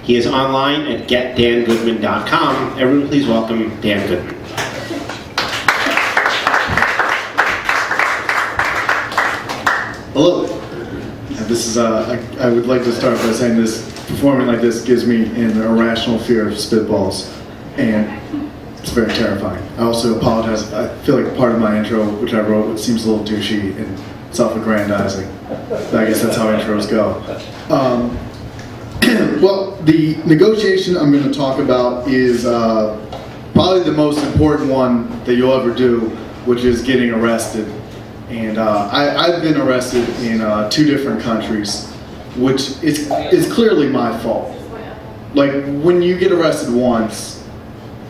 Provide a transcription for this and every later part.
He is online at getdangoodman.com. Everyone please welcome Dan Goodman. Hello. This is I would like to start by saying this. Performing like this gives me an irrational fear of spitballs, and it's very terrifying. I also apologize. I feel like part of my intro, which I wrote, it seems a little douchey and self-aggrandizing. But I guess that's how intros go. Well, the negotiation I'm going to talk about is probably the most important one that you'll ever do, which is getting arrested. And I've been arrested in 2 different countries, which is clearly my fault. Like, when you get arrested once,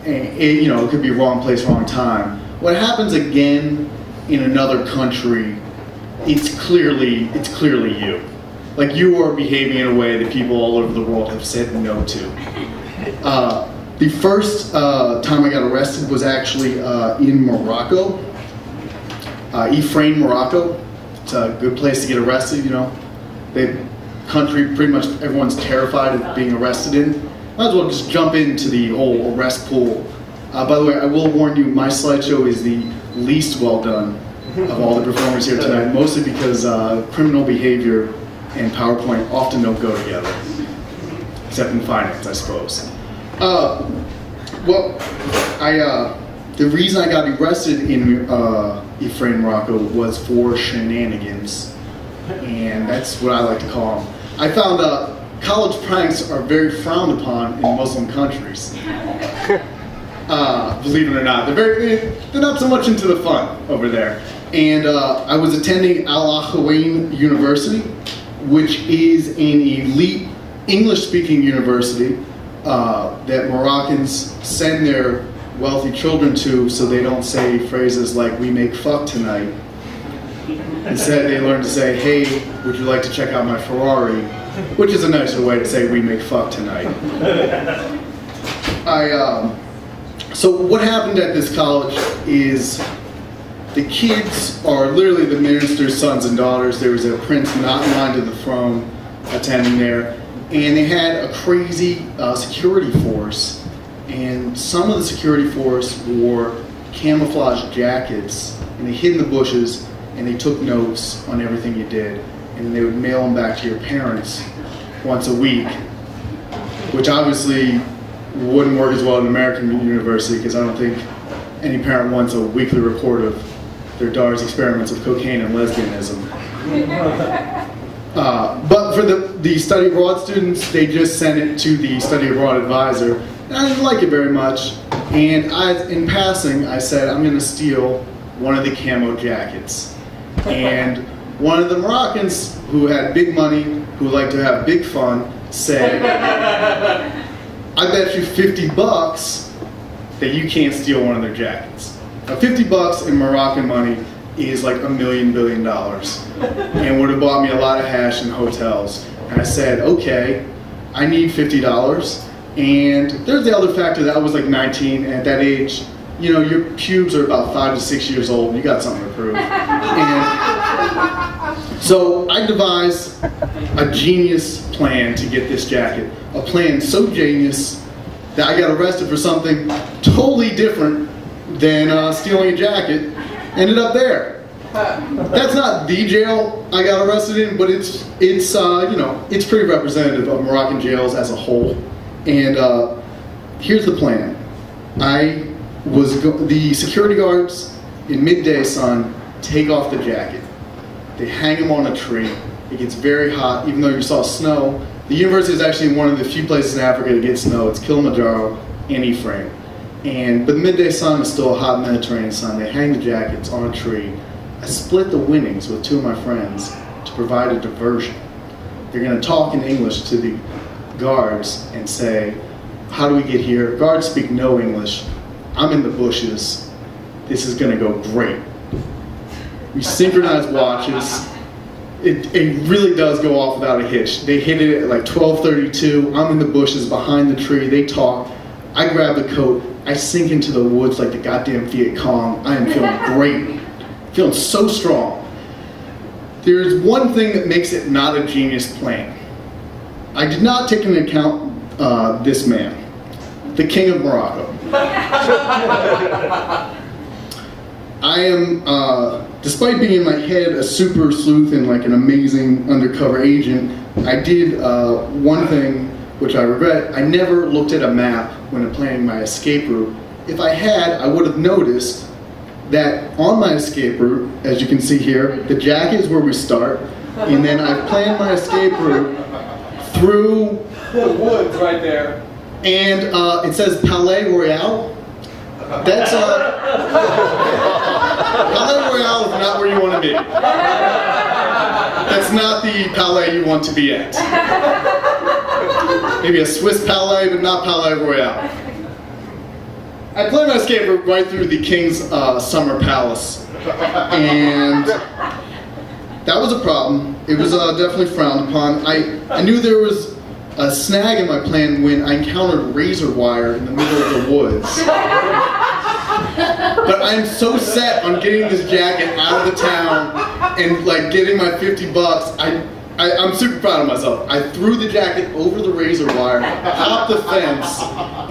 and it could be wrong place, wrong time. What happens again in another country, it's clearly you. Like, you are behaving in a way that people all over the world have said no to. The first time I got arrested was actually in Morocco. Morocco. It's a good place to get arrested, country pretty much everyone's terrified of being arrested in. Might as well just jump into the whole arrest pool. By the way, I will warn you, my slideshow is the least well done of all the performers here tonight, mostly because criminal behavior and PowerPoint often don't go together, except in finance, I suppose. The reason I got arrested in Morocco was for shenanigans, and that's what I like to call them. I found college pranks are very frowned upon in Muslim countries. Believe it or not, they're not so much into the fun over there. And I was attending Al Ahwain University, which is an elite English-speaking university that Moroccans send their wealthy children to so they don't say phrases like, "we make fuck tonight." Instead, they learn to say, "Hey, would you like to check out my Ferrari?" Which is a nicer way to say, "we make fuck tonight." So what happened at this college is the kids are literally the minister's sons and daughters. There was a prince not in line to the throne attending there, and they had a crazy security force. And some of the security force wore camouflage jackets, and they hid in the bushes, and they took notes on everything you did, and they would mail them back to your parents once a week, which obviously wouldn't work as well at an American university, because I don't think any parent wants a weekly report of their daughter's experiments with cocaine and lesbianism. But for the study abroad students, they just sent it to the study abroad advisor. I didn't like it very much, and in passing, I said, I'm going to steal one of the camo jackets. And one of the Moroccans who had big money, who liked to have big fun, said, I bet you $50 that you can't steal one of their jackets. Now, $50 in Moroccan money is like $1 billion and would have bought me a lot of hash and hotels. And I said, okay, I need $50. And there's the other factor that I was like 19, and at that age, your pubes are about 5 to 6 years old, and you got something to prove. And so I devised a genius plan to get this jacket. A plan so genius that I got arrested for something totally different than stealing a jacket. Ended up there. That's not the jail I got arrested in, but it's pretty representative of Moroccan jails as a whole. And here's the plan. The security guards in midday sun take off the jacket. They hang them on a tree. It gets very hot, even though you saw snow. The university is actually one of the few places in Africa to get snow. It's Kilimanjaro and Ephraim. But the midday sun is still a hot Mediterranean sun. They hang the jackets on a tree. I split the winnings with 2 of my friends to provide a diversion. They're going to talk in English to the guards and say, how do we get here? Guards speak no English. I'm in the bushes. This is going to go great. We synchronize watches. It really does go off without a hitch. They hit it at like 12:32. I'm in the bushes behind the tree. They talk. I grab the coat. I sink into the woods like the goddamn Viet Cong. I am feeling great. Feeling so strong. There's one thing that makes it not a genius plan. I did not take into account this man, the King of Morocco. I am, despite being in my head a super sleuth and like an amazing undercover agent, I did one thing which I regret. I never looked at a map when planning my escape route. If I had, I would have noticed that on my escape route, as you can see here, the jacket is where we start, and then I've planned my escape route through the woods right there. And it says Palais Royal. That's Palais Royal is not where you want to be. That's not the palais you want to be at. Maybe a Swiss palais, but not Palais Royal. I planned my escape route right through the king's summer palace, and that was a problem. It was definitely frowned upon. I knew there was a snag in my plan when I encountered razor wire in the middle of the woods. But I'm so set on getting this jacket out of the town and like getting my 50 bucks. I'm super proud of myself. I threw the jacket over the razor wire, hopped the fence,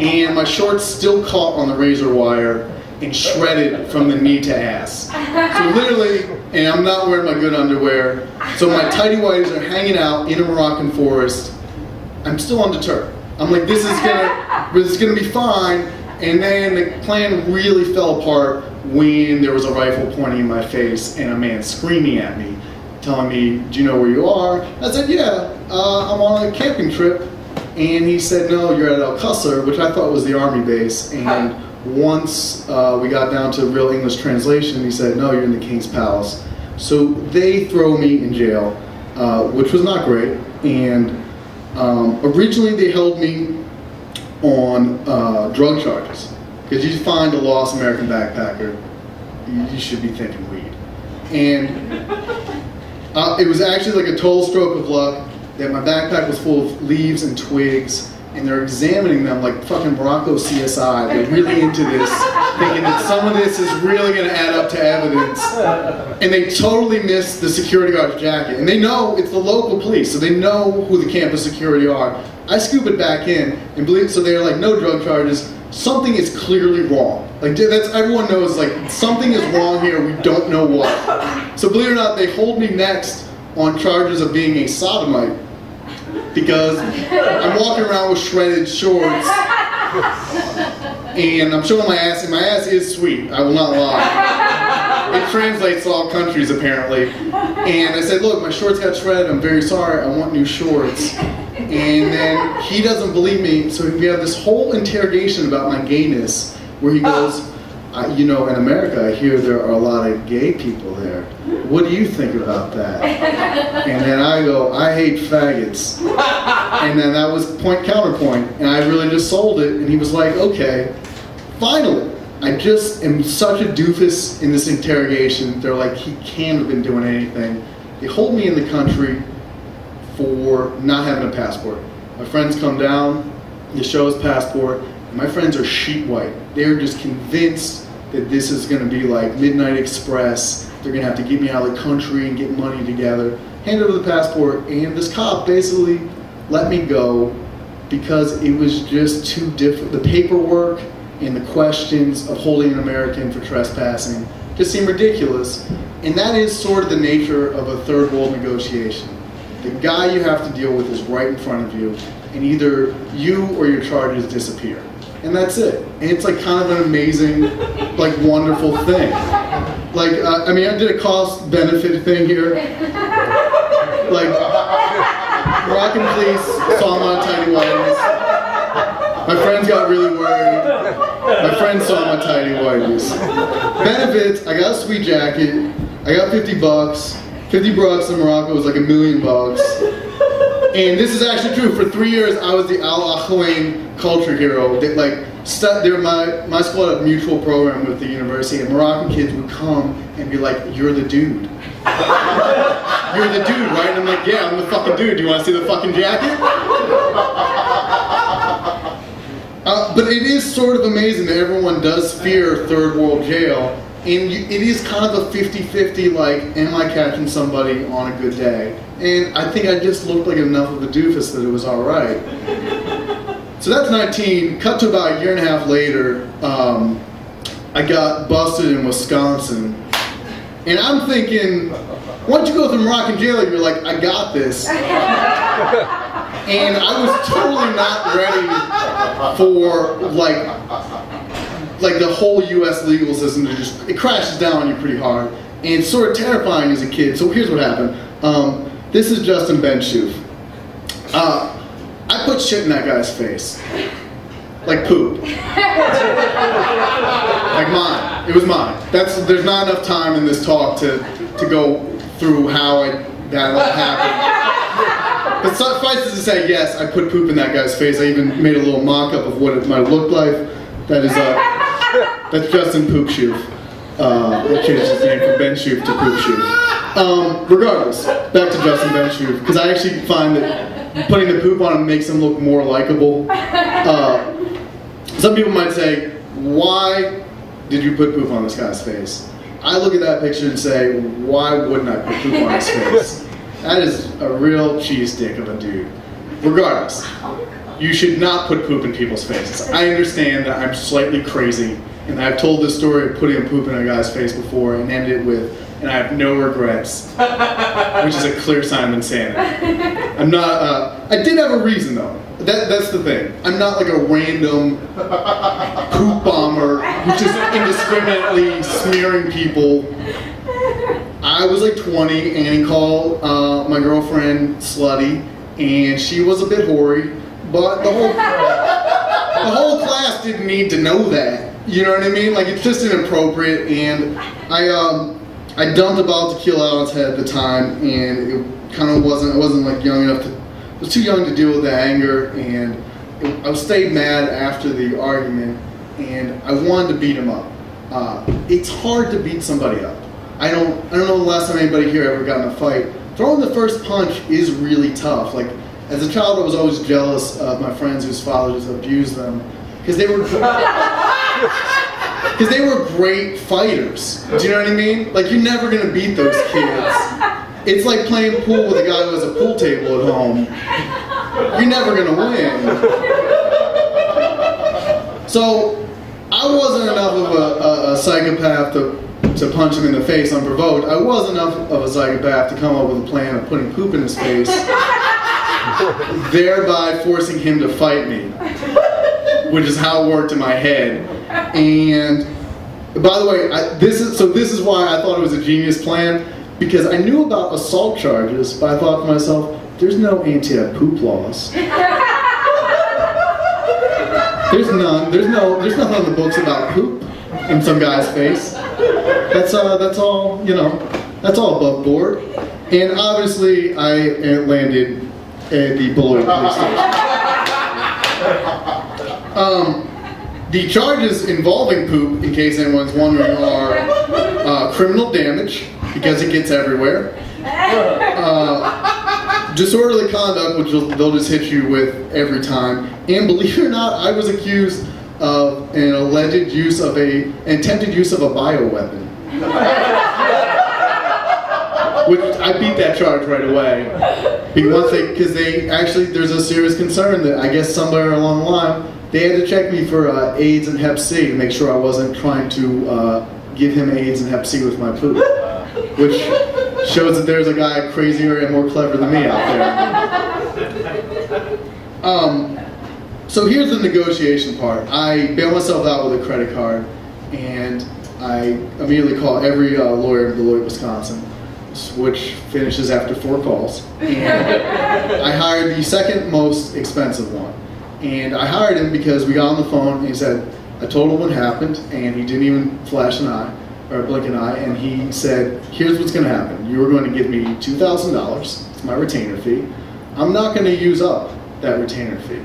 and my shorts still caught on the razor wire and shredded from the knee to ass. So literally, and I'm not wearing my good underwear, so my tighty whities are hanging out in a Moroccan forest. I'm still undeterred. I'm like, this is gonna be fine. And then the plan really fell apart when there was a rifle pointing in my face and a man screaming at me, telling me, "Do you know where you are?" I said, "Yeah, I'm on a camping trip." And he said, "No, you're at El Qasr," which I thought was the army base. And once we got down to real English translation, he said, "No, you're in the King's Palace." So they throw me in jail, which was not great. And originally they held me on drug charges, because you find a lost American backpacker, you should be thinking weed. And it was actually like a total stroke of luck that my backpack was full of leaves and twigs, and they're examining them like fucking Morocco CSI. They're really into this, thinking that some of this is really going to add up to evidence. And they totally missed the security guard's jacket. And they know it's the local police, so they know who the campus security are. I scoop it back in, and believe, so they're like, no drug charges. Something is clearly wrong. Like, that's, everyone knows, like, something is wrong here, we don't know what. So believe it or not, they hold me next on charges of being a sodomite, because I'm walking around with shredded shorts, and I'm showing my ass, and my ass is sweet, I will not lie. It translates to all countries, apparently. And I said, look, my shorts got shredded, I'm very sorry, I want new shorts. And then he doesn't believe me, so we have this whole interrogation about my gayness, where he goes, you know, in America, I hear there are a lot of gay people there. What do you think about that? And then I go, I hate faggots. And then that was counterpoint, and I really just sold it, and he was like, okay, finally. I just am such a doofus in this interrogation. They're like, he can't have been doing anything. They hold me in the country for not having a passport. My friends come down, they show his passport, and my friends are sheet white. They're just convinced that this is going to be like Midnight Express. They're going to have to get me out of the country and get money together. Hand over the passport, and this cop basically let me go because it was just too different. The paperwork and the questions of holding an American for trespassing just seem ridiculous. And that is sort of the nature of a third world negotiation. The guy you have to deal with is right in front of you, and either you or your charges disappear. And that's it. And it's like kind of an amazing, like wonderful thing. Like, I mean, I did a cost-benefit thing here. Like, Moroccan police saw my tiny whities. My friends got really worried. My friends saw my tiny whities. Benefits, I got a sweet jacket. I got 50 bucks. 50 bucks in Morocco was like $1 million. And this is actually true. For 3 years, I was the Al Akhlain culture hero. That like, my school had a mutual program with the university, and Moroccan kids would come and be like, "You're the dude. You're the dude, right?" And I'm like, "Yeah, I'm the fucking dude. Do you want to see the fucking jacket?" But it is sort of amazing that everyone does fear third world jail. And it is kind of a 50-50, like, am I catching somebody on a good day? And I think I just looked like enough of a doofus that it was all right. So that's 19. Cut to about a year and a half later, I got busted in Wisconsin. And I'm thinking, once you go through Moroccan jail, you're like, I got this. And I was totally not ready for like the whole U.S. legal system to just, it crashes down on you pretty hard. And it's sort of terrifying as a kid. So here's what happened. This is Justin Benchoof. I put shit in that guy's face. Like poop. Like mine. It was mine. There's not enough time in this talk to go through how that all happened. But suffice it to say, yes, I put poop in that guy's face. I even made a little mock-up of what it might have looked like. That's Justin Poopshoof. That changed his name from Benchoof to Poopshoof. Regardless, back to Justin Benchoof, because I actually find that putting the poop on him makes him look more likable. Some people might say, why did you put poop on this guy's face? I look at that picture and say, why wouldn't I put poop on his face? That is a real cheese stick of a dude. Regardless, you should not put poop in people's faces. I understand that I'm slightly crazy, and I've told this story of putting poop in a guy's face before and ended it with, and I have no regrets, which is a clear sign of insanity. I'm not, I did have a reason though. That's the thing. I'm not like a random poop bomber who's just indiscriminately smearing people. I was like 20 and he called my girlfriend slutty, and she was a bit hoary, but the whole class didn't need to know that. You know what I mean? Like, it's just inappropriate, and I dumped a bottle of tequila out on his head at the time, and it kind of wasn't like young enough to, I was too young to deal with the anger, and I stayed mad after the argument, and I wanted to beat him up. It's hard to beat somebody up. I don't know the last time anybody here ever got in a fight. Throwing the first punch is really tough. Like, as a child, I was always jealous of my friends whose fathers abused them, because they were great fighters. Do you know what I mean? Like, you're never gonna beat those kids. It's like playing pool with a guy who has a pool table at home. You're never gonna win. So I wasn't enough of a psychopath to punch him in the face unprovoked. I was enough of a psychopath to come up with a plan of putting poop in his face, thereby forcing him to fight me, which is how it worked in my head. And by the way, this is why I thought it was a genius plan, because I knew about assault charges, but I thought to myself, there's no anti-poop laws. There's none. There's nothing on the books about poop in some guy's face. That's all, you know, that's all above board. And obviously, I landed at the Beloit police station. The charges involving poop, in case anyone's wondering, are criminal damage, because it gets everywhere, disorderly conduct, which they'll just hit you with every time, and believe it or not, I was accused of an alleged use of an attempted use of a bioweapon. Which I beat that charge right away, because they actually, there's a serious concern that I guess somewhere along the line they had to check me for AIDS and Hep C to make sure I wasn't trying to give him AIDS and Hep C with my poop, which shows that there's a guy crazier and more clever than me out there. So here's the negotiation part. I bail myself out with a credit card, and I immediately call every lawyer in Beloit, Wisconsin, which finishes after 4 calls. And I hired the second most expensive one. And I hired him because we got on the phone and he said, I told him what happened, and he didn't even flash an eye, or blink an eye, and he said, here's what's going to happen. You are going to give me $2,000, it's my retainer fee. I'm not going to use up that retainer fee,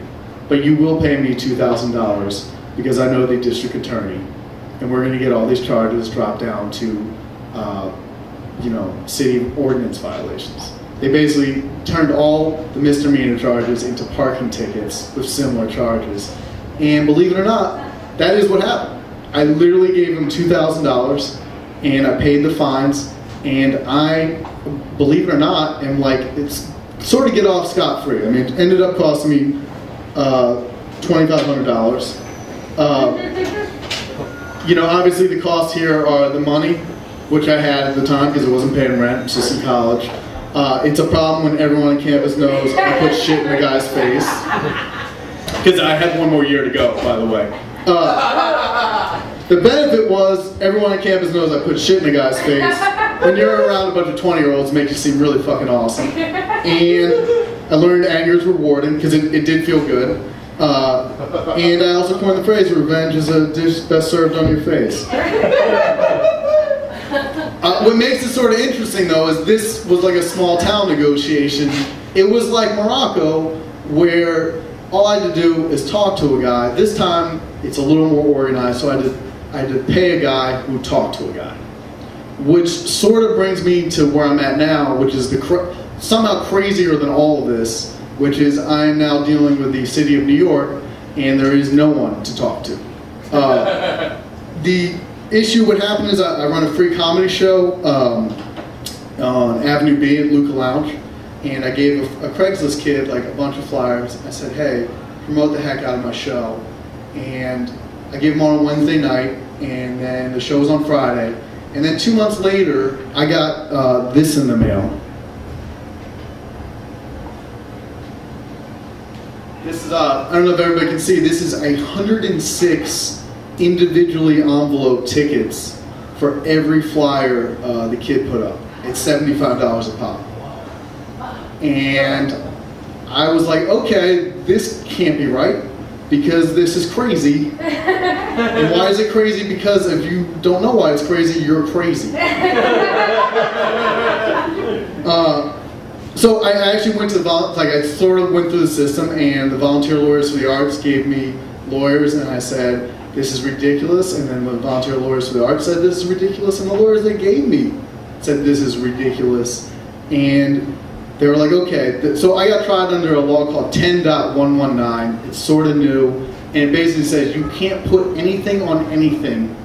but you will pay me $2,000 because I know the district attorney, and we're going to get all these charges dropped down to, you know, city ordinance violations. They basically turned all the misdemeanor charges into parking tickets with similar charges. And believe it or not, that is what happened. I literally gave him $2,000 and I paid the fines, and I, believe it or not, am like, it's sort of get off scot-free. I mean, it ended up costing me $20 $2,500. You know, obviously the costs here are the money, which I had at the time because I wasn't paying rent, it's just in college. It's a problem when everyone on campus knows I put shit in the guy's face. Because I had one more year to go, by the way. The benefit was everyone on campus knows I put shit in the guy's face. When you're around a bunch of 20-year-olds, it makes you seem really fucking awesome. And I learned anger is rewarding because it did feel good. And I also coined the phrase, revenge is a dish best served on your face. What makes it sort of interesting, though, is this was like a small town negotiation. It was like Morocco, where all I had to do is talk to a guy. This time, it's a little more organized, so I had to pay a guy who talked to a guy. Which sort of brings me to where I'm at now, which is somehow crazier than all of this, which is I'm now dealing with the city of New York, and there is no one to talk to. The issue, what happened is I run a free comedy show on Avenue B at Luca Lounge, and I gave a Craigslist kid like a bunch of flyers. I said, hey, promote the heck out of my show. And I gave them on a Wednesday night, and then the show was on Friday. And then 2 months later, I got this in the mail. This is, I don't know if everybody can see, this is 106 individually enveloped tickets for every flyer the kid put up. It's $75 a pop. And I was like, okay, this can't be right because this is crazy. And why is it crazy? Because if you don't know why it's crazy, you're crazy. So I actually went to the I sort of went through the system, and the Volunteer Lawyers for the Arts gave me lawyers, and I said, this is ridiculous. And then the Volunteer Lawyers for the Arts said, this is ridiculous. And the lawyers they gave me said, this is ridiculous. And they were like, okay. So I got tried under a law called 10.119. It's sort of new. And it basically says you can't put anything on anything,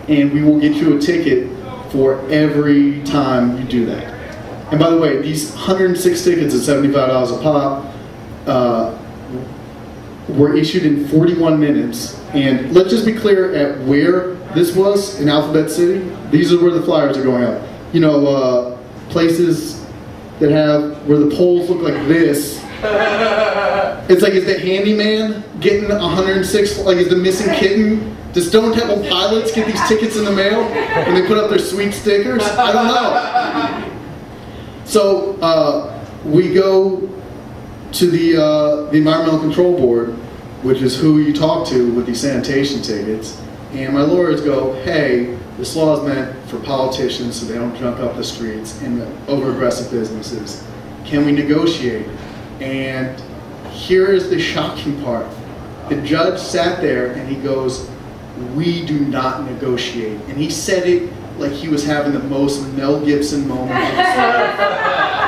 and we will get you a ticket for every time you do that. And by the way, these 106 tickets at $75 a pop were issued in 41 minutes. And let's just be clear at where this was, in Alphabet City. These are where the flyers are going up. You know, places that have, where the poles look like this. It's like, is the handyman getting 106, like is the missing kitten? Does Stone Temple Pilots get these tickets in the mail and they put up their sweet stickers? I don't know. So we go to the Environmental Control Board, which is who you talk to with these sanitation tickets, and my lawyers go, hey, this law is meant for politicians so they don't jump up the streets and over-aggressive businesses. Can we negotiate? And here is the shocking part. The judge sat there and he goes, we do not negotiate. And he said it like he was having the most Mel Gibson moment of his life.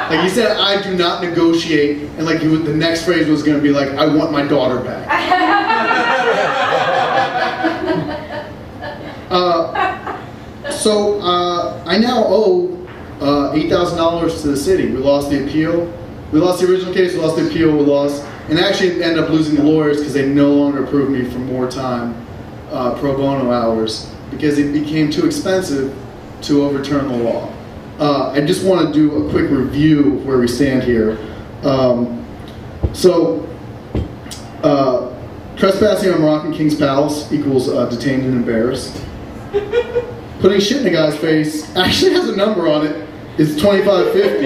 Like he said, I do not negotiate, and like the next phrase was going to be like, I want my daughter back. So I now owe $8,000 to the city. We lost the appeal. We lost the original case, we lost the appeal, we lost, and actually ended up losing the lawyers because they no longer approved me for more time pro bono hours because it became too expensive to overturn the law. I just want to do a quick review of where we stand here. Trespassing on Moroccan King's Palace equals detained and embarrassed. Putting shit in a guy's face actually has a number on it. It's $25.50.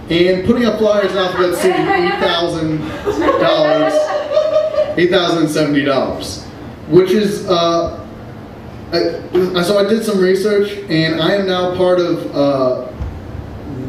And putting up flyers in Alphabet City, $8,070, which is, so I did some research, and I am now part of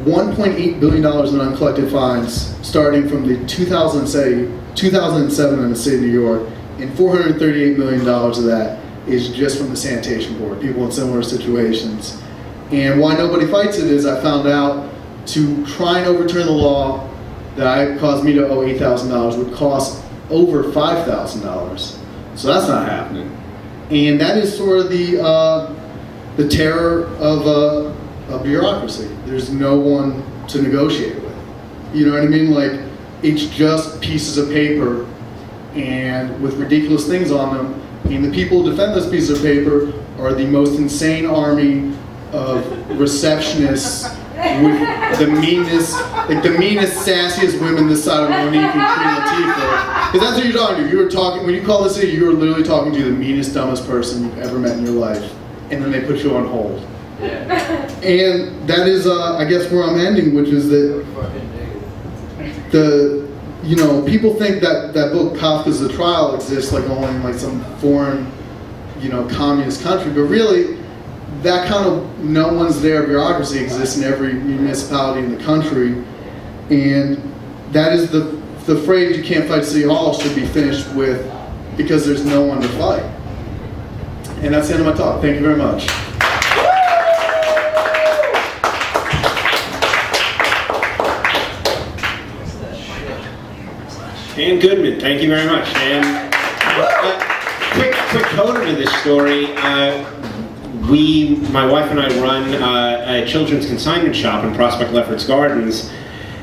$1.8 billion in uncollected fines, starting from the 2007 in the city of New York, and $438 million of that is just from the sanitation board, people in similar situations. And why nobody fights it is I found out to try and overturn the law that caused me to owe $8,000 would cost over $5,000. So that's not happening. And that is sort of the terror of bureaucracy. There's no one to negotiate with. You know what I mean? Like, it's just pieces of paper and with ridiculous things on them. And the people who defend those pieces of paper are the most insane army of receptionists with the meanest, sassiest women this side of Monique and Queen Latifah. Because that's what you're talking to. You were talking, when you call this city, you were literally talking to the meanest, dumbest person you've ever met in your life. And then they put you on hold. And that is, I guess, where I'm ending, which is that people think that that book, Kafka's The Trial, exists like only in like some foreign, communist country, but really, that kind of no one's there bureaucracy exists in every municipality in the country, and that is the phrase "you can't fight City Hall" should be finished with, because there's no one to fight. And that's the end of my talk. Thank you very much. Dan Goodman, thank you very much. And quick coda to this story. My wife and I run a children's consignment shop in Prospect Lefferts Gardens,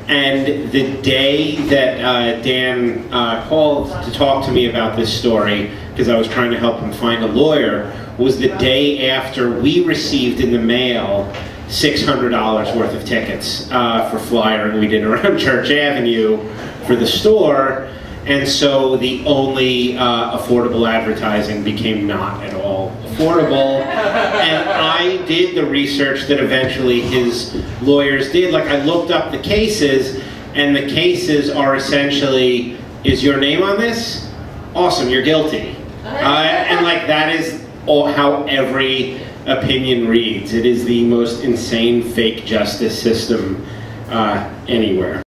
and the day that Dan called to talk to me about this story, because I was trying to help him find a lawyer, was the day after we received in the mail $600 worth of tickets for flyering we did around Church Avenue for the store, and so the only affordable advertising became not at all affordable. And I did the research that eventually his lawyers did. Like, I looked up the cases, and the cases are essentially, is your name on this? Awesome, you're guilty. And like, that is how every opinion reads. It is the most insane fake justice system anywhere.